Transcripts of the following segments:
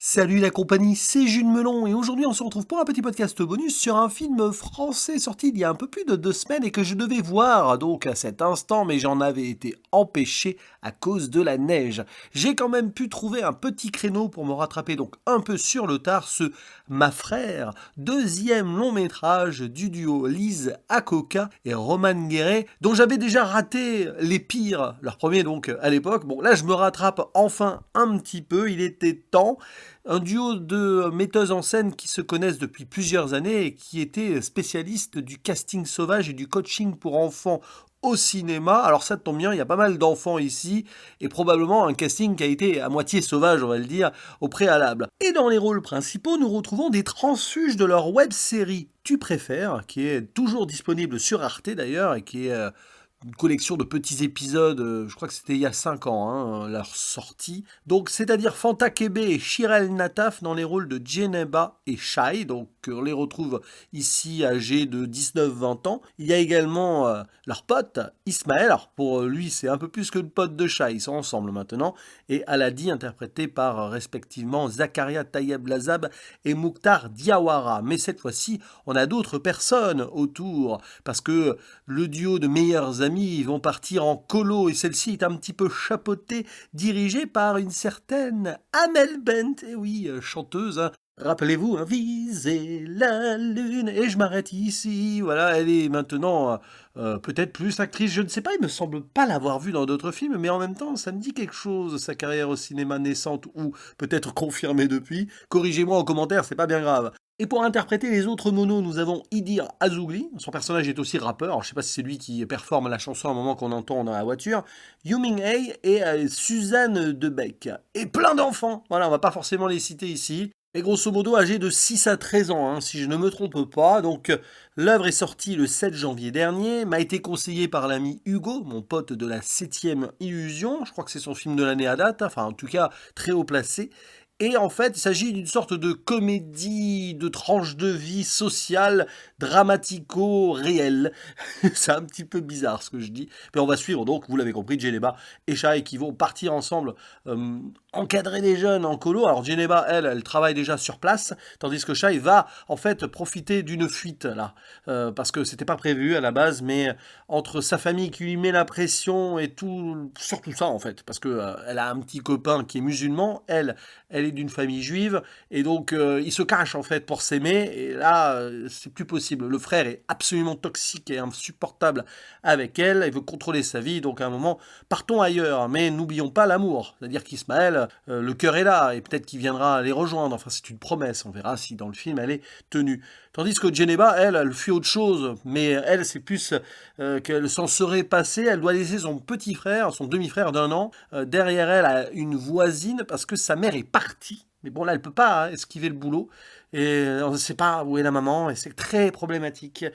Salut la compagnie, c'est Jules Melon et aujourd'hui on se retrouve pour un petit podcast bonus sur un film français sorti il y a un peu plus de 2 semaines et que je devais voir donc à cet instant mais j'en avais été empêché à cause de la neige. J'ai quand même pu trouver un petit créneau pour me rattraper donc un peu sur le tard ce Ma Frère, deuxième long métrage du duo Lise Akoka et Roman Guéret dont j'avais déjà raté les pires, leur premier donc à l'époque. Bon là je me rattrape enfin un petit peu, il était temps. Un duo de metteuses en scène qui se connaissent depuis plusieurs années et qui étaient spécialistes du casting sauvage et du coaching pour enfants au cinéma. Alors ça tombe bien, il y a pas mal d'enfants ici et probablement un casting qui a été à moitié sauvage, on va le dire, au préalable. Et dans les rôles principaux, nous retrouvons des transfuges de leur web-série Tu préfères, qui est toujours disponible sur Arte d'ailleurs et qui est une collection de petits épisodes, je crois que c'était il y a 5 ans, leur sortie. Donc, c'est-à-dire Fanta Kebe et Shirel Nataf dans les rôles de Djeneba et Shai. Donc, on les retrouve ici âgés de 19-20 ans. Il y a également leur pote, Ismaël. Alors, pour lui, c'est un peu plus que le pote de Shai. Ils sont ensemble maintenant. Et Aladi, interprété par respectivement Zakaria Tayeb Lazab et Mouktar Diawara. Mais cette fois-ci, on a d'autres personnes autour. Parce que le duo de meilleurs amis vont partir en colo et celle-ci est un petit peu chapeautée, dirigée par une certaine Amel Bent, et oui, chanteuse, hein. Rappelez-vous, hein, viser la lune, et je m'arrête ici. Voilà, elle est maintenant peut-être plus actrice, je ne sais pas, il me semble pas l'avoir vue dans d'autres films, mais en même temps, ça me dit quelque chose, sa carrière au cinéma naissante, ou peut-être confirmée depuis. Corrigez-moi en commentaire, c'est pas bien grave. Et pour interpréter les autres monos, nous avons Idir Azougli. Son personnage est aussi rappeur. Alors, je ne sais pas si c'est lui qui performe la chanson à un moment qu'on entend dans la voiture. Yuming Hei et Suzanne Debec. Et plein d'enfants. Voilà, on va pas forcément les citer ici. Et grosso modo, âgés de 6 à 13 ans, hein, si je ne me trompe pas. Donc, l'œuvre est sortie le 7 janvier dernier, m'a été conseillée par l'ami Hugo, mon pote de la 7ème Illusion. Je crois que c'est son film de l'année à date, enfin, en tout cas, très haut placé. Et en fait, il s'agit d'une sorte de comédie de tranche de vie sociale, dramatico-réelle. C'est un petit peu bizarre ce que je dis. Mais on va suivre donc, vous l'avez compris, Djeneba et Shai qui vont partir ensemble encadrer les jeunes en colo. Alors Djeneba, elle travaille déjà sur place, tandis que Shai va en fait profiter d'une fuite là. Parce que c'était pas prévu à la base, mais entre sa famille qui lui met la pression et tout, surtout ça en fait. Parce que elle a un petit copain qui est musulman, elle est d'une famille juive, et donc ils se cachent en fait pour s'aimer, et là c'est plus possible. Le frère est absolument toxique et insupportable avec elle, il veut contrôler sa vie, donc à un moment, partons ailleurs, mais n'oublions pas l'amour, c'est-à-dire qu'Ismaël, le cœur est là, et peut-être qu'il viendra les rejoindre, enfin c'est une promesse, on verra si dans le film elle est tenue. Tandis que Djeneba, elle fuit autre chose, mais elle c'est plus qu'elle s'en serait passée, elle doit laisser son petit frère, son demi-frère d'1 an, derrière elle à une voisine, parce que sa mère est partie. Mais bon, là, elle peut pas esquiver le boulot. Et on ne sait pas où est la maman. Et c'est très problématique.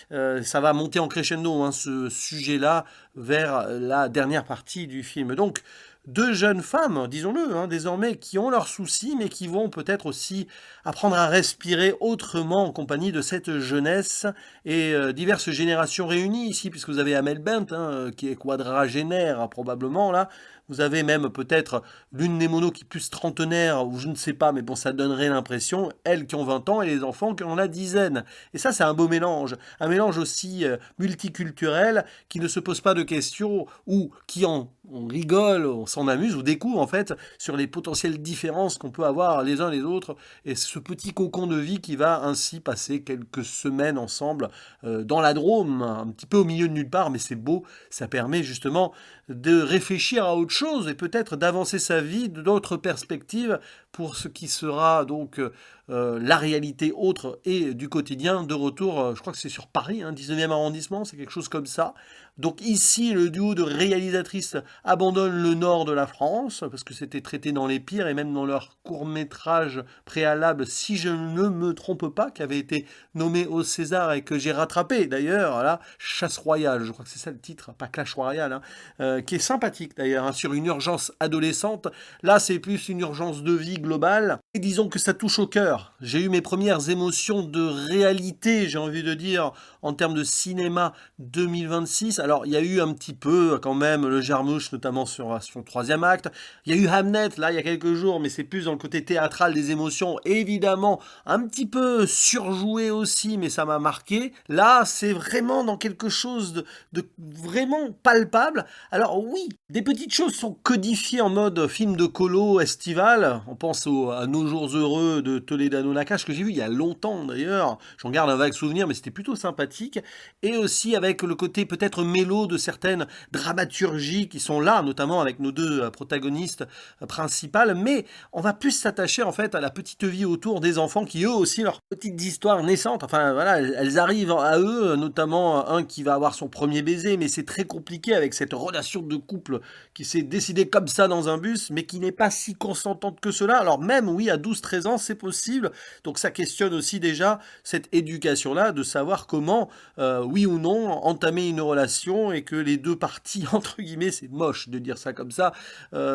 Ça va monter en crescendo, hein, ce sujet-là, vers la dernière partie du film. Donc, deux jeunes femmes, disons-le, hein, désormais, qui ont leurs soucis, mais qui vont peut-être aussi apprendre à respirer autrement en compagnie de cette jeunesse et diverses générations réunies ici, puisque vous avez Amel Bent, hein, qui est quadragénaire, hein, probablement, là. Vous avez même peut-être l'une des monos qui est plus trentenaire, ou je ne sais pas, mais bon, ça donnerait l'impression, elles qui ont 20 ans et les enfants qui en ont la dizaine. Et ça, c'est un beau mélange. Un mélange aussi multiculturel, qui ne se pose pas de questions, ou qui on rigole, on s'en amuse, ou découvre en fait sur les potentielles différences qu'on peut avoir les uns les autres, et ce petit cocon de vie qui va ainsi passer quelques semaines ensemble dans la Drôme, un petit peu au milieu de nulle part, mais c'est beau, ça permet justement de réfléchir à autre chose et peut-être d'avancer sa vie d'autres perspectives pour ce qui sera donc la réalité autre et du quotidien de retour, je crois que c'est sur Paris, hein, 19e arrondissement, c'est quelque chose comme ça. Donc ici, le duo de réalisatrices abandonne le nord de la France, parce que c'était traité dans les pires, et même dans leur court-métrage préalable, si je ne me trompe pas, qui avait été nommé au César et que j'ai rattrapé d'ailleurs, voilà, Chasse Royale, je crois que c'est ça le titre, pas Clash Royale, hein, qui est sympathique d'ailleurs, hein, sur une urgence adolescente. Là, c'est plus une urgence de vie globale, et disons que ça touche au cœur. J'ai eu mes premières émotions de réalité, j'ai envie de dire, en termes de cinéma 2026. Alors Alors, il y a eu un petit peu quand même le Jarmouche, notamment sur son troisième acte. Il y a eu Hamnet, là, il y a quelques jours, mais c'est plus dans le côté théâtral des émotions. Évidemment, un petit peu surjoué aussi, mais ça m'a marqué. Là, c'est vraiment dans quelque chose de vraiment palpable. Alors oui, des petites choses sont codifiées en mode film de colo estival. On pense à Nos jours heureux de Toledano Nakache, que j'ai vu il y a longtemps d'ailleurs. J'en garde un vague souvenir, mais c'était plutôt sympathique. Et aussi avec le côté peut-être mélo de certaines dramaturgies qui sont là, notamment avec nos deux protagonistes principales. Mais on va plus s'attacher en fait à la petite vie autour des enfants qui eux aussi leur petites histoires naissantes. Enfin voilà, elles arrivent à eux, notamment un qui va avoir son premier baiser, mais c'est très compliqué avec cette relation de couple qui s'est décidée comme ça dans un bus, mais qui n'est pas si consentante que cela. Alors même, oui, à 12-13 ans, c'est possible. Donc ça questionne aussi déjà cette éducation-là, de savoir comment, oui ou non, entamer une relation et que les deux parties, entre guillemets, c'est moche de dire ça comme ça,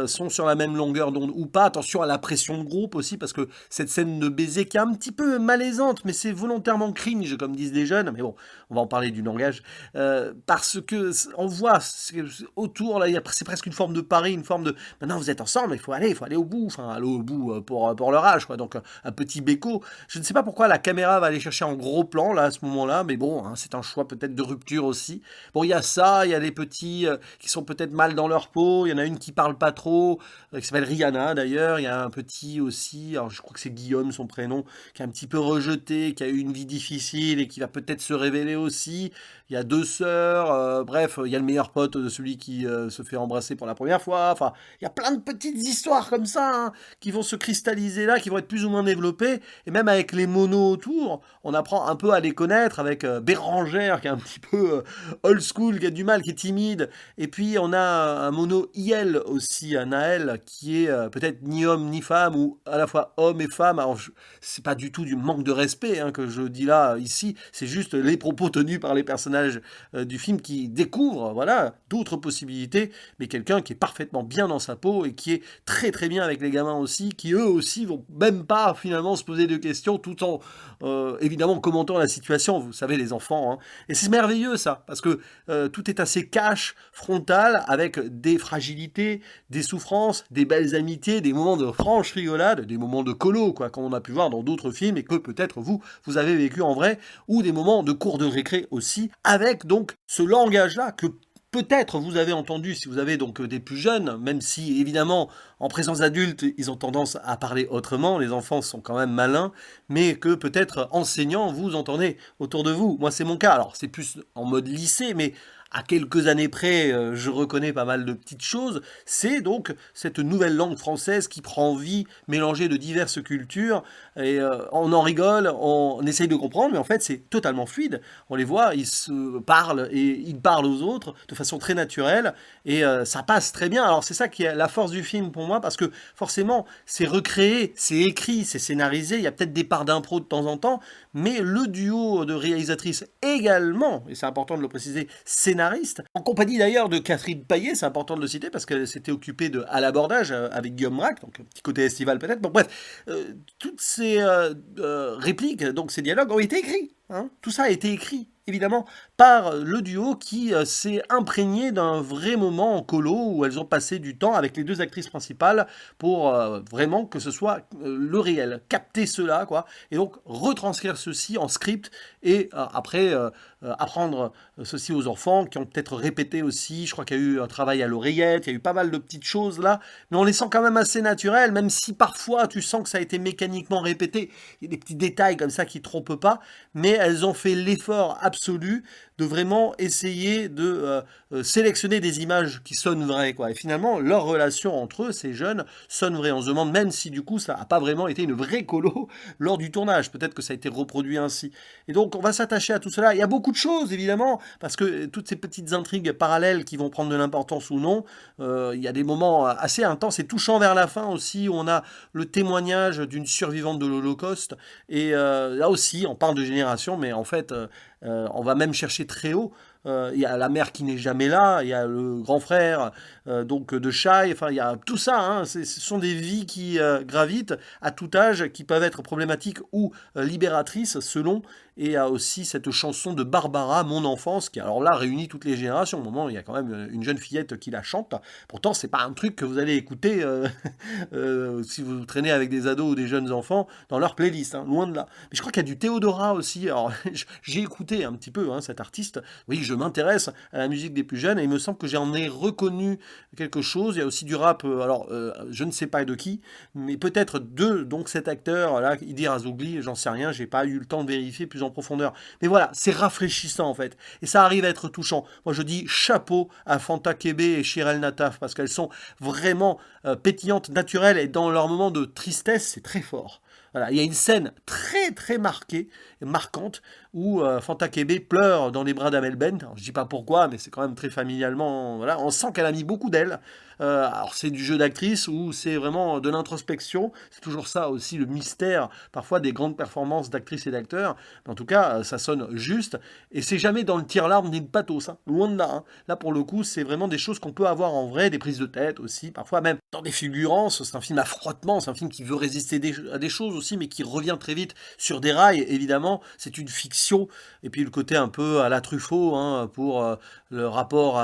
sont sur la même longueur d'onde ou pas. Attention à la pression de groupe aussi, parce que cette scène de baiser qui est un petit peu malaisante, mais c'est volontairement cringe, comme disent les jeunes, mais bon, on va en parler du langage, parce que on voit autour, là, c'est presque une forme de pari, une forme de, maintenant vous êtes ensemble, il faut aller au bout, enfin, aller au bout pour leur âge, quoi, donc un petit béco. Je ne sais pas pourquoi la caméra va aller chercher en gros plan, là, à ce moment-là, mais bon, hein, c'est un choix peut-être de rupture aussi. Bon, il y a ça, il y a les petits qui sont peut-être mal dans leur peau, il y en a une qui parle pas trop, qui s'appelle Rihanna d'ailleurs, il y a un petit aussi, alors je crois que c'est Guillaume son prénom, qui est un petit peu rejeté, qui a eu une vie difficile et qui va peut-être se révéler aussi. Il y a deux sœurs, bref, il y a le meilleur pote de celui qui se fait embrasser pour la première fois. Enfin, il y a plein de petites histoires comme ça hein, qui vont se cristalliser là, qui vont être plus ou moins développées. Et même avec les monos autour, on apprend un peu à les connaître avec Bérangère qui est un petit peu old school, qui a du mal, qui est timide. Et puis on a un mono IL aussi, un Naël, qui est peut-être ni homme ni femme, ou à la fois homme et femme. Alors c'est pas du tout du manque de respect hein, que je dis là, ici, c'est juste les propos tenus par les personnages du film qui découvrent voilà, d'autres possibilités, mais quelqu'un qui est parfaitement bien dans sa peau et qui est très très bien avec les gamins aussi, qui eux aussi vont même pas finalement se poser de questions tout en évidemment commentant la situation, vous savez les enfants, hein. Et c'est merveilleux ça, parce que tout est assez cash, frontal, avec des fragilités, des souffrances, des belles amitiés, des moments de franche rigolade, des moments de colo, quoi, comme on a pu voir dans d'autres films et que peut-être vous avez vécu en vrai, ou des moments de cours de récré aussi, avec donc ce langage-là que peut-être vous avez entendu si vous avez donc des plus jeunes, même si évidemment en présence d'adultes ils ont tendance à parler autrement, les enfants sont quand même malins, mais que peut-être enseignants vous entendez autour de vous. Moi c'est mon cas, alors c'est plus en mode lycée, mais à quelques années près, je reconnais pas mal de petites choses. C'est donc cette nouvelle langue française qui prend vie, mélangée de diverses cultures. Et on en rigole, on essaye de comprendre, mais en fait, c'est totalement fluide. On les voit, ils se parlent et ils parlent aux autres de façon très naturelle. Et ça passe très bien. Alors, c'est ça qui est la force du film pour moi, parce que forcément, c'est recréé, c'est écrit, c'est scénarisé. Il y a peut-être des parts d'impro de temps en temps, mais le duo de réalisatrices également, et c'est important de le préciser, scénariste, en compagnie d'ailleurs de Catherine Paillet, c'est important de le citer parce qu'elle s'était occupée de À l'abordage avec Guillaume Braque, donc un petit côté estival peut-être. Bon bref, toutes ces répliques, donc ces dialogues ont été écrits. Hein. Tout ça a été écrit, évidemment, par le duo qui s'est imprégné d'un vrai moment en colo où elles ont passé du temps avec les deux actrices principales pour vraiment que ce soit le réel, capter cela, quoi, et donc retranscrire ceci en script et après apprendre ceci aux enfants qui ont peut-être répété aussi. Je crois qu'il y a eu un travail à l'oreillette, il y a eu pas mal de petites choses là, mais on les sent quand même assez naturelles, même si parfois tu sens que ça a été mécaniquement répété. Il y a des petits détails comme ça qui trompent pas, mais elles ont fait l'effort absolu de vraiment essayer de sélectionner des images qui sonnent vraies, quoi. Et finalement, leur relation entre eux, ces jeunes, sonne vraie. On se demande même si du coup ça n'a pas vraiment été une vraie colo lors du tournage. Peut-être que ça a été reproduit ainsi. Et donc on va s'attacher à tout cela. Il y a beaucoup de choses évidemment, parce que toutes ces petites intrigues parallèles qui vont prendre de l'importance ou non, il y a des moments assez intenses et touchants vers la fin aussi, où on a le témoignage d'une survivante de l'Holocauste. Et là aussi, on parle de génération, mais en fait, on va même chercher très haut. il y a la mère qui n'est jamais là, il y a le grand frère donc de Shai, enfin il y a tout ça, hein, ce sont des vies qui gravitent à tout âge, qui peuvent être problématiques ou libératrices selon, et il y a aussi cette chanson de Barbara, Mon enfance, qui alors là réunit toutes les générations. Au moment, il y a quand même une jeune fillette qui la chante. Pourtant, c'est pas un truc que vous allez écouter si vous traînez avec des ados ou des jeunes enfants dans leur playlist, hein, loin de là. Mais je crois qu'il y a du Théodora aussi. Alors, j'ai écouté un petit peu cet artiste. Oui, je m'intéresse à la musique des plus jeunes et il me semble que j'en ai reconnu quelque chose. Il y a aussi du rap, je ne sais pas de qui, mais peut-être de donc cet acteur là, Idir Azougli, j'en sais rien, j'ai pas eu le temps de vérifier plus en profondeur. Mais voilà, c'est rafraîchissant en fait. Et ça arrive à être touchant. Moi je dis chapeau à Fanta Kébé et Chirel Nataf parce qu'elles sont vraiment pétillantes, naturelles et dans leur moment de tristesse, c'est très fort. Voilà, il y a une scène très très marquée, marquante, où Fanta Kébé pleure dans les bras d'Amel Bent. Alors, je dis pas pourquoi, mais c'est quand même très familialement. Voilà, on sent qu'elle a mis beaucoup d'elle. Alors c'est du jeu d'actrice ou c'est vraiment de l'introspection. C'est toujours ça aussi le mystère parfois des grandes performances d'actrices et d'acteurs. Mais en tout cas, ça sonne juste et c'est jamais dans le tire-larme ni le pathos. Loin de là. Hein. Là pour le coup, c'est vraiment des choses qu'on peut avoir en vrai, des prises de tête aussi, parfois même dans des fulgurances. C'est un film à frottement, c'est un film qui veut résister à des choses aussi, mais qui revient très vite sur des rails. Évidemment, c'est une fiction et puis le côté un peu à la Truffaut pour le rapport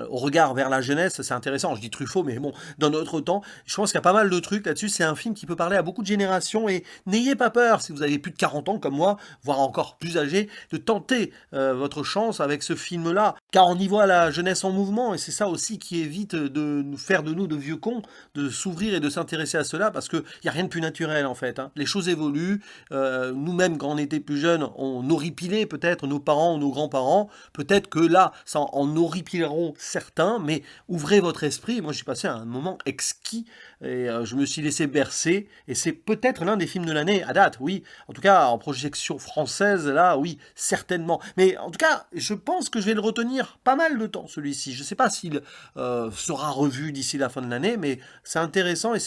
au regard vers la jeunesse, c'est intéressant. Je dis Truffaut, mais bon, dans notre temps, je pense qu'il y a pas mal de trucs là-dessus. C'est un film qui peut parler à beaucoup de générations et n'ayez pas peur, si vous avez plus de 40 ans comme moi, voire encore plus âgé, de tenter votre chance avec ce film-là, car on y voit la jeunesse en mouvement et c'est ça aussi qui évite de nous faire de nous de vieux cons, de s'ouvrir et de s'intéresser à cela parce qu'il n'y a rien de plus naturel en fait. Hein. Les choses évoluent, nous-mêmes quand on était plus jeunes, on horripilait peut-être nos parents ou nos grands-parents, peut-être que là, ça en horripileront certains, mais ouvrez votre esprit. Moi, j'ai passé un moment exquis et je me suis laissé bercer. Et c'est peut-être l'un des films de l'année à date, oui. En tout cas, en projection française, là, oui, certainement. Mais en tout cas, je pense que je vais le retenir pas mal de temps, celui-ci. Je ne sais pas s'il sera revu d'ici la fin de l'année, mais c'est intéressant et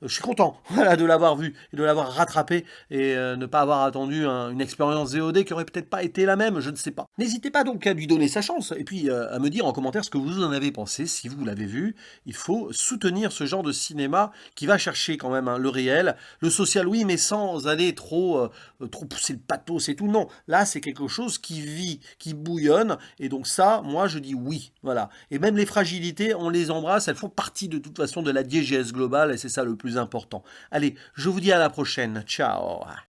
je suis content voilà, de l'avoir vu et de l'avoir rattrapé et ne pas avoir attendu une expérience VOD qui aurait peut-être pas été la même, je ne sais pas. N'hésitez pas donc à lui donner sa chance et puis à me dire en commentaire ce que vous en avez pensé, si vous l'avez vu. Il faut soutenir ce genre de cinéma qui va chercher quand même le réel, le social oui, mais sans aller trop pousser le pathos et tout. Non, là c'est quelque chose qui vit, qui bouillonne et donc ça, moi je dis oui, voilà. Et même les fragilités, on les embrasse, elles font partie de toute façon de la diégèse globale et c'est ça le plus important. Allez, je vous dis à la prochaine, ciao.